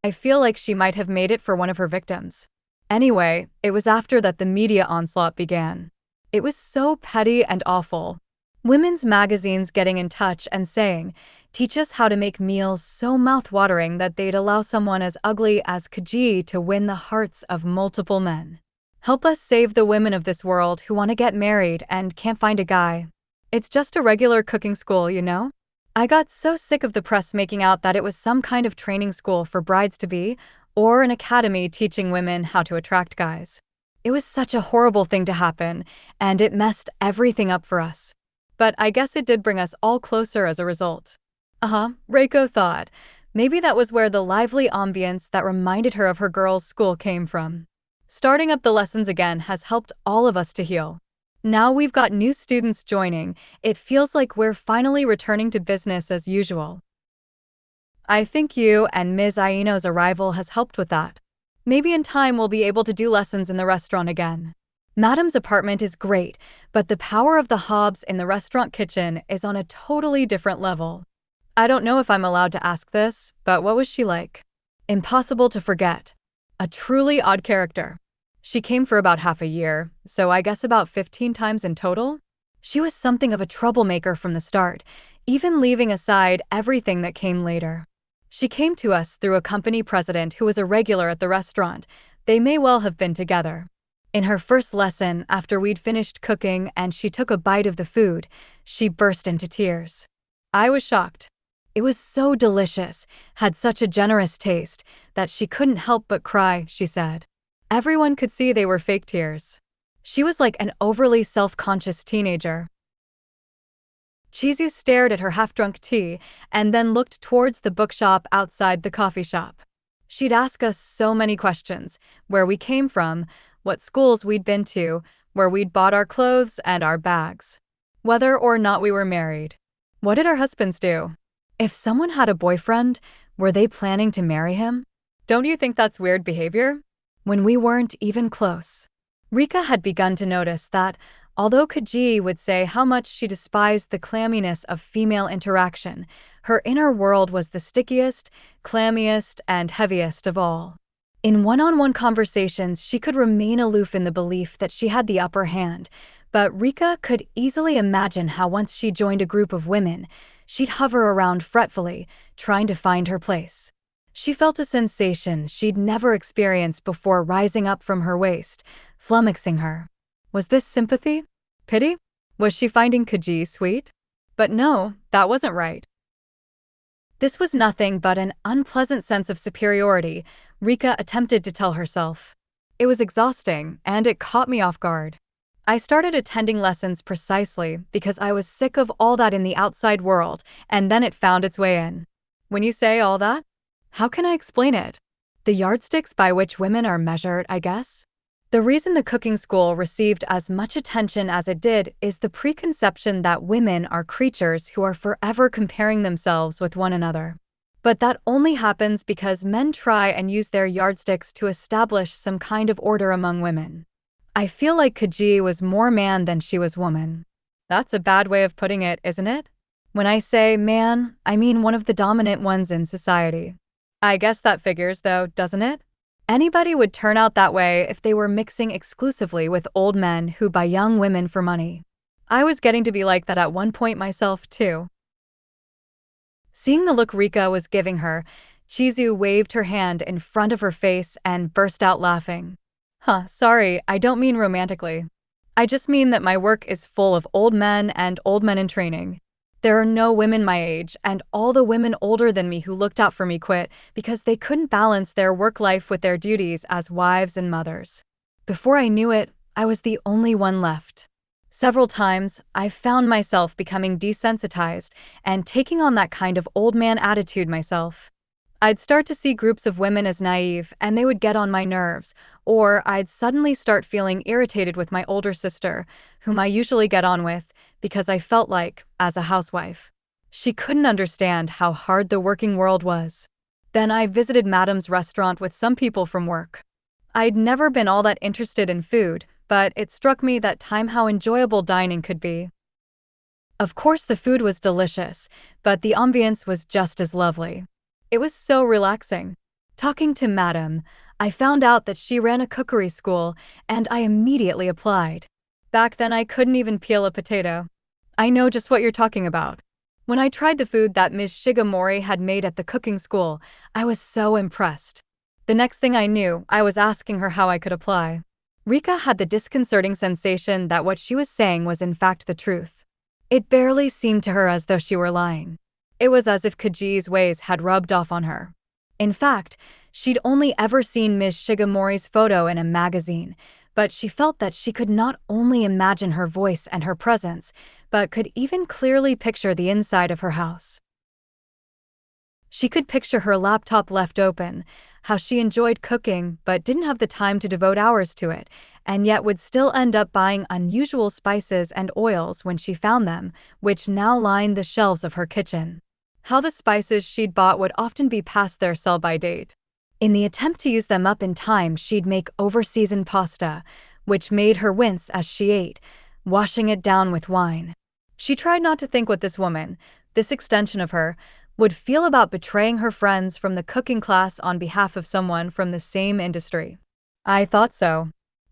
I feel like she might have made it for one of her victims. Anyway, it was after that the media onslaught began. It was so petty and awful. Women's magazines getting in touch and saying, "Teach us how to make meals so mouth-watering that they'd allow someone as ugly as Kajii to win the hearts of multiple men. Help us save the women of this world who want to get married and can't find a guy." It's just a regular cooking school, you know? I got so sick of the press making out that it was some kind of training school for brides-to-be or an academy teaching women how to attract guys. It was such a horrible thing to happen, and it messed everything up for us. But I guess it did bring us all closer as a result. Reiko thought. Maybe that was where the lively ambience that reminded her of her girls' school came from. Starting up the lessons again has helped all of us to heal. Now we've got new students joining, it feels like we're finally returning to business as usual. I think you and Ms. Aino's arrival has helped with that. Maybe in time we'll be able to do lessons in the restaurant again. Madam's apartment is great, but the power of the hobs in the restaurant kitchen is on a totally different level. I don't know if I'm allowed to ask this, but what was she like? Impossible to forget. A truly odd character. She came for about half a year, so I guess about 15 times in total. She was something of a troublemaker from the start, even leaving aside everything that came later. She came to us through a company president who was a regular at the restaurant. They may well have been together. In her first lesson, after we'd finished cooking and she took a bite of the food, she burst into tears. I was shocked. It was so delicious, had such a generous taste, that she couldn't help but cry, she said. Everyone could see they were fake tears. She was like an overly self-conscious teenager. Chizu stared at her half-drunk tea and then looked towards the bookshop outside the coffee shop. She'd ask us so many questions, where we came from, what schools we'd been to, where we'd bought our clothes and our bags. Whether or not we were married. What did our husbands do? If someone had a boyfriend, were they planning to marry him? Don't you think that's weird behavior? When we weren't even close. Rika had begun to notice that, although Kajii would say how much she despised the clamminess of female interaction, her inner world was the stickiest, clammiest, and heaviest of all. In one-on-one conversations, she could remain aloof in the belief that she had the upper hand, but Rika could easily imagine how once she joined a group of women, she'd hover around fretfully, trying to find her place. She felt a sensation she'd never experienced before rising up from her waist, flummoxing her. Was this sympathy? Pity? Was she finding Kajii sweet? But no, that wasn't right. This was nothing but an unpleasant sense of superiority, Rika attempted to tell herself. It was exhausting, and it caught me off guard. I started attending lessons precisely because I was sick of all that in the outside world, and then it found its way in. When you say all that, how can I explain it? The yardsticks by which women are measured, I guess? The reason the cooking school received as much attention as it did is the preconception that women are creatures who are forever comparing themselves with one another. But that only happens because men try and use their yardsticks to establish some kind of order among women. I feel like Kajii was more man than she was woman. That's a bad way of putting it, isn't it? When I say man, I mean one of the dominant ones in society. I guess that figures, though, doesn't it? Anybody would turn out that way if they were mixing exclusively with old men who buy young women for money. I was getting to be like that at one point myself, too. Seeing the look Rika was giving her, Chizu waved her hand in front of her face and burst out laughing. Sorry, I don't mean romantically. I just mean that my work is full of old men and old men in training. There are no women my age, and all the women older than me who looked out for me quit because they couldn't balance their work life with their duties as wives and mothers. Before I knew it, I was the only one left. Several times, I found myself becoming desensitized and taking on that kind of old man attitude myself. I'd start to see groups of women as naive, and they would get on my nerves, or I'd suddenly start feeling irritated with my older sister, whom I usually get on with, because I felt like, as a housewife, she couldn't understand how hard the working world was. Then I visited Madam's restaurant with some people from work. I'd never been all that interested in food, but it struck me that time how enjoyable dining could be. Of course, the food was delicious, but the ambience was just as lovely. It was so relaxing. Talking to Madame, I found out that she ran a cookery school, and I immediately applied. Back then, I couldn't even peel a potato. I know just what you're talking about. When I tried the food that Ms. Shigemori had made at the cooking school, I was so impressed. The next thing I knew, I was asking her how I could apply. Rika had the disconcerting sensation that what she was saying was in fact the truth. It barely seemed to her as though she were lying. It was as if Kajii's ways had rubbed off on her. In fact, she'd only ever seen Ms. Shigemori's photo in a magazine, but she felt that she could not only imagine her voice and her presence, but could even clearly picture the inside of her house. She could picture her laptop left open, how she enjoyed cooking but didn't have the time to devote hours to it, and yet would still end up buying unusual spices and oils when she found them, which now lined the shelves of her kitchen. How the spices she'd bought would often be past their sell-by date. In the attempt to use them up in time, she'd make over-seasoned pasta, which made her wince as she ate, washing it down with wine. She tried not to think what this woman, this extension of her, would feel about betraying her friends from the cooking class on behalf of someone from the same industry. I thought so.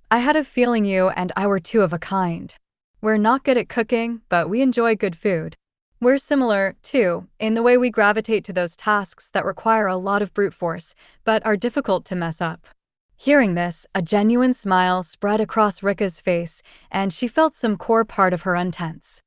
I had a feeling you and I were two of a kind. We're not good at cooking, but we enjoy good food. We're similar, too, in the way we gravitate to those tasks that require a lot of brute force, but are difficult to mess up. Hearing this, a genuine smile spread across Rika's face, and she felt some core part of her untense.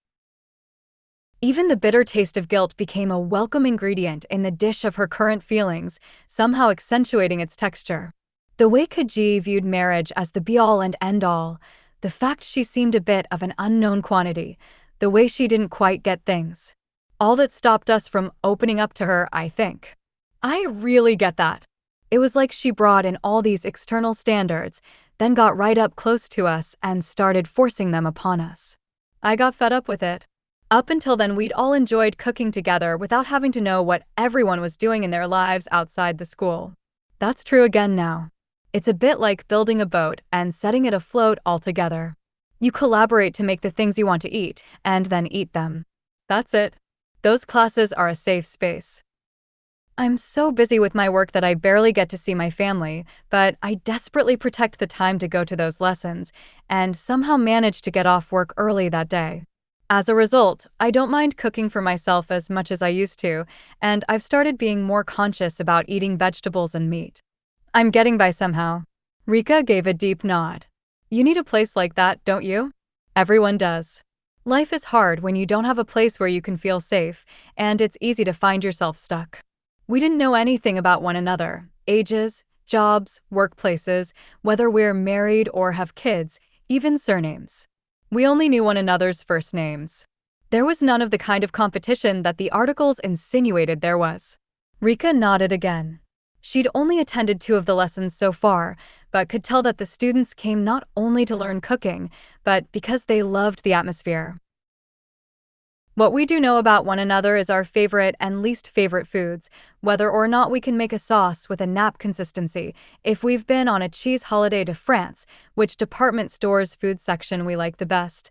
Even the bitter taste of guilt became a welcome ingredient in the dish of her current feelings, somehow accentuating its texture. The way Kajii viewed marriage as the be-all and end-all, the fact she seemed a bit of an unknown quantity, the way she didn't quite get things. All that stopped us from opening up to her, I think. I really get that. It was like she brought in all these external standards, then got right up close to us and started forcing them upon us. I got fed up with it. Up until then, we'd all enjoyed cooking together without having to know what everyone was doing in their lives outside the school. That's true again now. It's a bit like building a boat and setting it afloat all together. You collaborate to make the things you want to eat, and then eat them. That's it. Those classes are a safe space. I'm so busy with my work that I barely get to see my family, but I desperately protect the time to go to those lessons, and somehow manage to get off work early that day. As a result, I don't mind cooking for myself as much as I used to, and I've started being more conscious about eating vegetables and meat. I'm getting by somehow. Rika gave a deep nod. You need a place like that, don't you? Everyone does. Life is hard when you don't have a place where you can feel safe, and it's easy to find yourself stuck. We didn't know anything about one another, ages, jobs, workplaces, whether we're married or have kids, even surnames. We only knew one another's first names. There was none of the kind of competition that the articles insinuated there was. Rika nodded again. She'd only attended 2 of the lessons so far, but could tell that the students came not only to learn cooking, but because they loved the atmosphere. What we do know about one another is our favorite and least favorite foods, whether or not we can make a sauce with a nap consistency, if we've been on a cheese holiday to France, which department store's food section we like the best,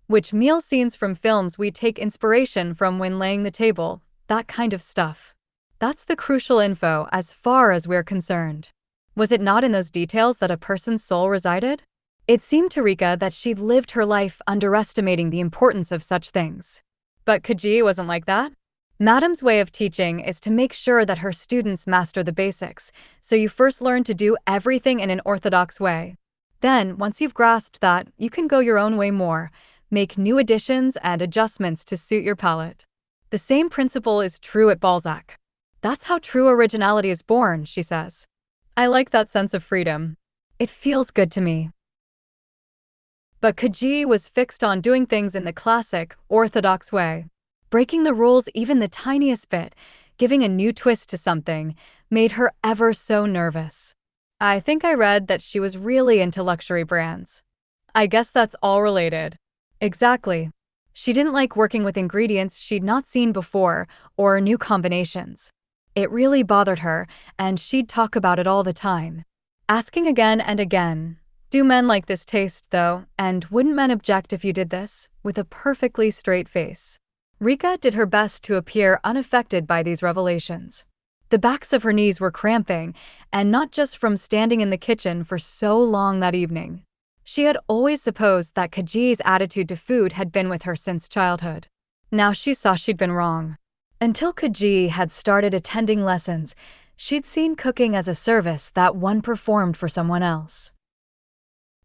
which meal scenes from films we take inspiration from when laying the table, that kind of stuff. That's the crucial info as far as we're concerned. Was it not in those details that a person's soul resided? It seemed to Rika that she'd lived her life underestimating the importance of such things. But Kajii wasn't like that. Madam's way of teaching is to make sure that her students master the basics, so you first learn to do everything in an orthodox way. Then, once you've grasped that, you can go your own way more, make new additions and adjustments to suit your palate. The same principle is true at Balzac. That's how true originality is born, she says. I like that sense of freedom. It feels good to me. But Kajii was fixed on doing things in the classic, orthodox way. Breaking the rules even the tiniest bit, giving a new twist to something, made her ever so nervous. I think I read that she was really into luxury brands. I guess that's all related. Exactly. She didn't like working with ingredients she'd not seen before or new combinations. It really bothered her, and she'd talk about it all the time. Asking again and again, "Do men like this taste, though, and wouldn't men object if you did this?" with a perfectly straight face. Rika did her best to appear unaffected by these revelations. The backs of her knees were cramping, and not just from standing in the kitchen for so long that evening. She had always supposed that Kajii's attitude to food had been with her since childhood. Now she saw she'd been wrong. Until Kajii had started attending lessons, she'd seen cooking as a service that one performed for someone else.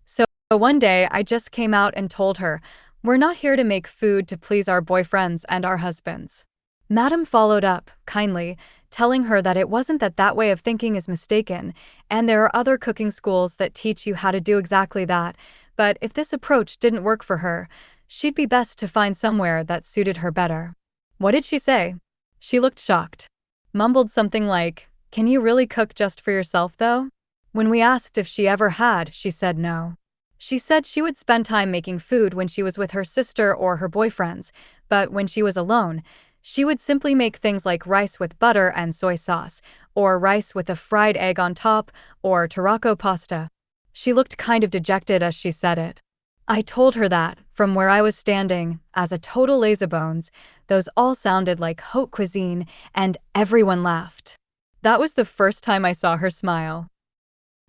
So one day I just came out and told her, "We're not here to make food to please our boyfriends and our husbands." Madam followed up, kindly, telling her that it wasn't that way of thinking is mistaken, and there are other cooking schools that teach you how to do exactly that, but if this approach didn't work for her, she'd be best to find somewhere that suited her better. What did she say? She looked shocked. Mumbled something like, "Can you really cook just for yourself, though?" When we asked if she ever had, she said no. She said she would spend time making food when she was with her sister or her boyfriends, but when she was alone, she would simply make things like rice with butter and soy sauce, or rice with a fried egg on top, or tarraco pasta. She looked kind of dejected as she said it. I told her that, from where I was standing, as a total lazybones, those all sounded like haute cuisine, and everyone laughed. That was the first time I saw her smile.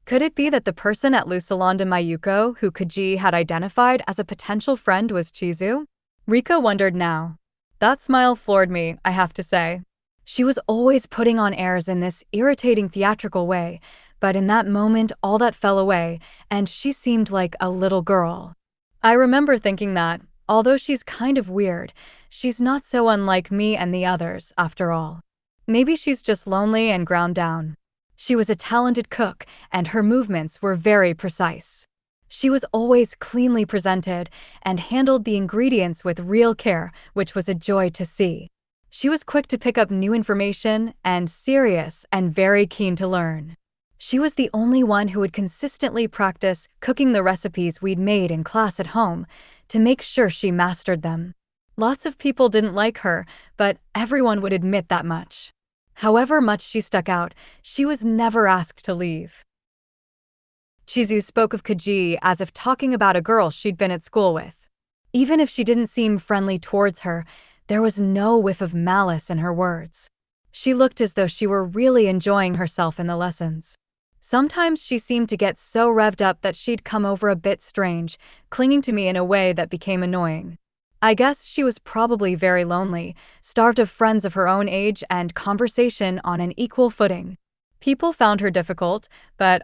Could it be that the person at Le Salon de Mayuko who Kajii had identified as a potential friend was Chizu? Rika wondered now. That smile floored me, I have to say. She was always putting on airs in this irritating theatrical way, but in that moment all that fell away, and she seemed like a little girl. I remember thinking that, although she's kind of weird, she's not so unlike me and the others, after all. Maybe she's just lonely and ground down. She was a talented cook, and her movements were very precise. She was always cleanly presented and handled the ingredients with real care, which was a joy to see. She was quick to pick up new information and serious and very keen to learn. She was the only one who would consistently practice cooking the recipes we'd made in class at home to make sure she mastered them. Lots of people didn't like her, but everyone would admit that much. However much she stuck out, she was never asked to leave. Chizu spoke of Kajii as if talking about a girl she'd been at school with. Even if she didn't seem friendly towards her, there was no whiff of malice in her words. She looked as though she were really enjoying herself in the lessons. Sometimes she seemed to get so revved up that she'd come over a bit strange, clinging to me in a way that became annoying. I guess she was probably very lonely, starved of friends of her own age and conversation on an equal footing. People found her difficult, but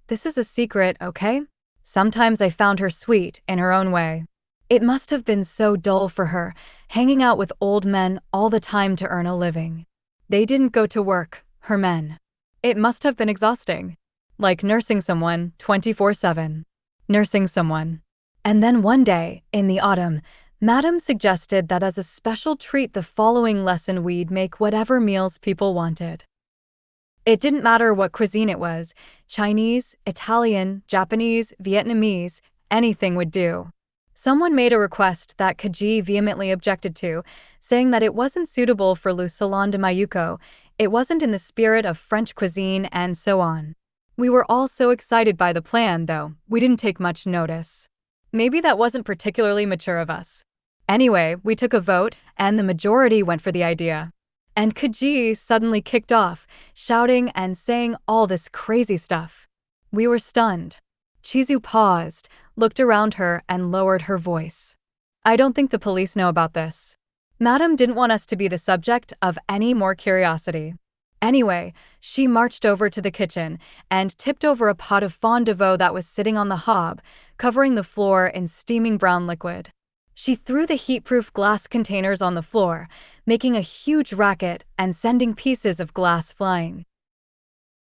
this is a secret, okay? Sometimes I found her sweet in her own way. It must have been so dull for her, hanging out with old men all the time to earn a living. They didn't go to work, her men. It must have been exhausting. Like nursing someone 24/7. Nursing someone. And then one day, in the autumn, Madam suggested that as a special treat the following lesson we'd make whatever meals people wanted. It didn't matter what cuisine it was, Chinese, Italian, Japanese, Vietnamese, anything would do. Someone made a request that Kajii vehemently objected to, saying that it wasn't suitable for Le Salon de Mayuko, it wasn't in the spirit of French cuisine, and so on. We were all so excited by the plan, though, we didn't take much notice. Maybe that wasn't particularly mature of us. Anyway, we took a vote, and the majority went for the idea. And Kajii suddenly kicked off, shouting and saying all this crazy stuff. We were stunned. Chizu paused, looked around her, and lowered her voice. I don't think the police know about this. Madam didn't want us to be the subject of any more curiosity. Anyway, she marched over to the kitchen and tipped over a pot of fond de veau that was sitting on the hob, covering the floor in steaming brown liquid. She threw the heat-proof glass containers on the floor, making a huge racket and sending pieces of glass flying.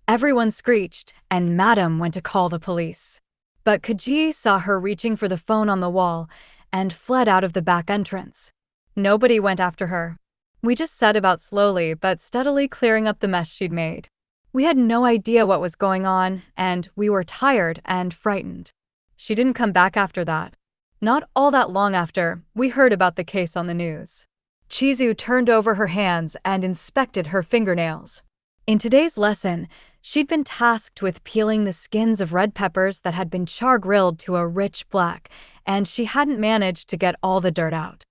Everyone screeched, and Madame went to call the police. But Kajii saw her reaching for the phone on the wall and fled out of the back entrance. Nobody went after her. We just set about slowly but steadily clearing up the mess she'd made. We had no idea what was going on, and we were tired and frightened. She didn't come back after that. Not all that long after, we heard about the case on the news. Chizu turned over her hands and inspected her fingernails. In today's lesson, she'd been tasked with peeling the skins of red peppers that had been char-grilled to a rich black, and she hadn't managed to get all the dirt out.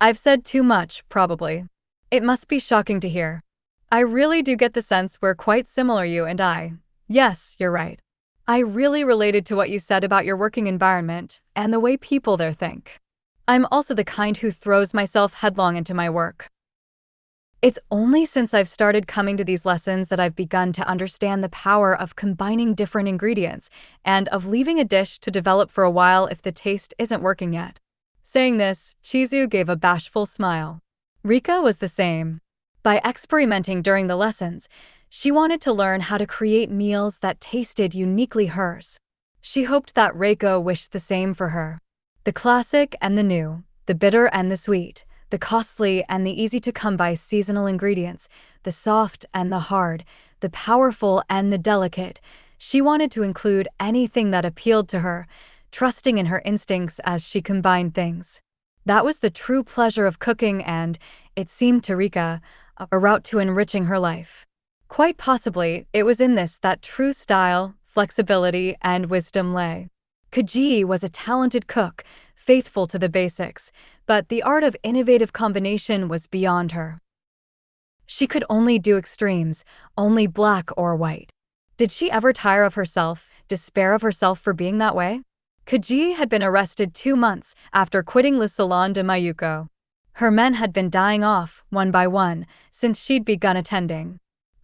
I've said too much, probably. It must be shocking to hear. I really do get the sense we're quite similar, you and I. Yes, you're right. I really related to what you said about your working environment and the way people there think. I'm also the kind who throws myself headlong into my work. It's only since I've started coming to these lessons that I've begun to understand the power of combining different ingredients and of leaving a dish to develop for a while if the taste isn't working yet. Saying this, Chizu gave a bashful smile. Rika was the same. By experimenting during the lessons, she wanted to learn how to create meals that tasted uniquely hers. She hoped that Reiko wished the same for her. The classic and the new, the bitter and the sweet, the costly and the easy-to-come-by seasonal ingredients, the soft and the hard, the powerful and the delicate. She wanted to include anything that appealed to her, trusting in her instincts as she combined things. That was the true pleasure of cooking and, it seemed to Rika, a route to enriching her life. Quite possibly, it was in this that true style, flexibility, and wisdom lay. Kajii was a talented cook, faithful to the basics, but the art of innovative combination was beyond her. She could only do extremes, only black or white. Did she ever tire of herself, despair of herself for being that way? Kajii had been arrested 2 months after quitting Le Salon de Mayuko. Her men had been dying off, one by one, since she'd begun attending.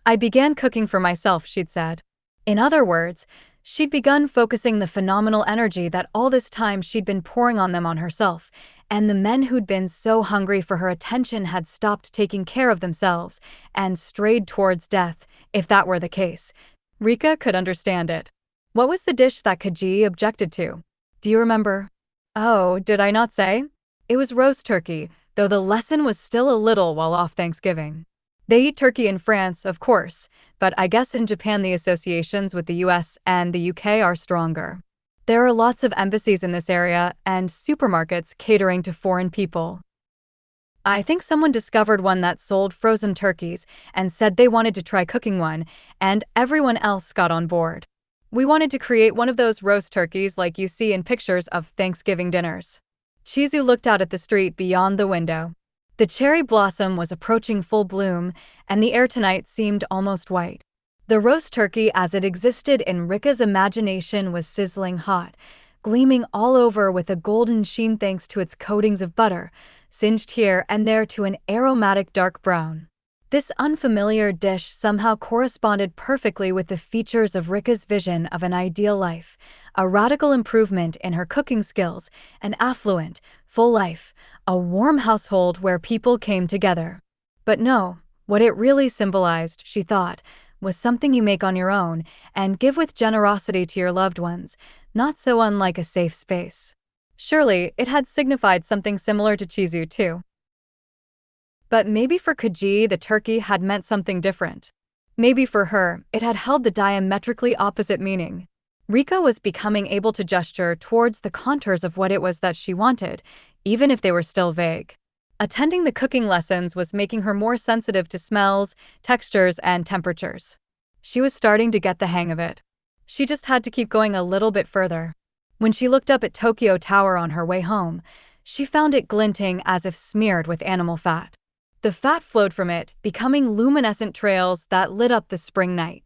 I began cooking for myself, she'd said. In other words, she'd begun focusing the phenomenal energy that all this time she'd been pouring on them on herself, and the men who'd been so hungry for her attention had stopped taking care of themselves and strayed towards death, if that were the case. Rika could understand it. What was the dish that Kajii objected to? Do you remember? Oh, did I not say? It was roast turkey, though the lesson was still a little while off Thanksgiving. They eat turkey in France, of course, but I guess in Japan the associations with the US and the UK are stronger. There are lots of embassies in this area and supermarkets catering to foreign people. I think someone discovered one that sold frozen turkeys and said they wanted to try cooking one, and everyone else got on board. We wanted to create one of those roast turkeys like you see in pictures of Thanksgiving dinners. Chizu looked out at the street beyond the window. The cherry blossom was approaching full bloom, and the air tonight seemed almost white. The roast turkey as it existed in Rika's imagination was sizzling hot, gleaming all over with a golden sheen thanks to its coatings of butter, singed here and there to an aromatic dark brown. This unfamiliar dish somehow corresponded perfectly with the features of Rika's vision of an ideal life, a radical improvement in her cooking skills, an affluent, full life, a warm household where people came together. But no, what it really symbolized, she thought, was something you make on your own and give with generosity to your loved ones, not so unlike a safe space. Surely, it had signified something similar to Chizu too. But maybe for Kajii the turkey had meant something different. Maybe for her, it had held the diametrically opposite meaning. Rika was becoming able to gesture towards the contours of what it was that she wanted, even if they were still vague. Attending the cooking lessons was making her more sensitive to smells, textures, and temperatures. She was starting to get the hang of it. She just had to keep going a little bit further. When she looked up at Tokyo Tower on her way home, she found it glinting as if smeared with animal fat. The fat flowed from it, becoming luminescent trails that lit up the spring night.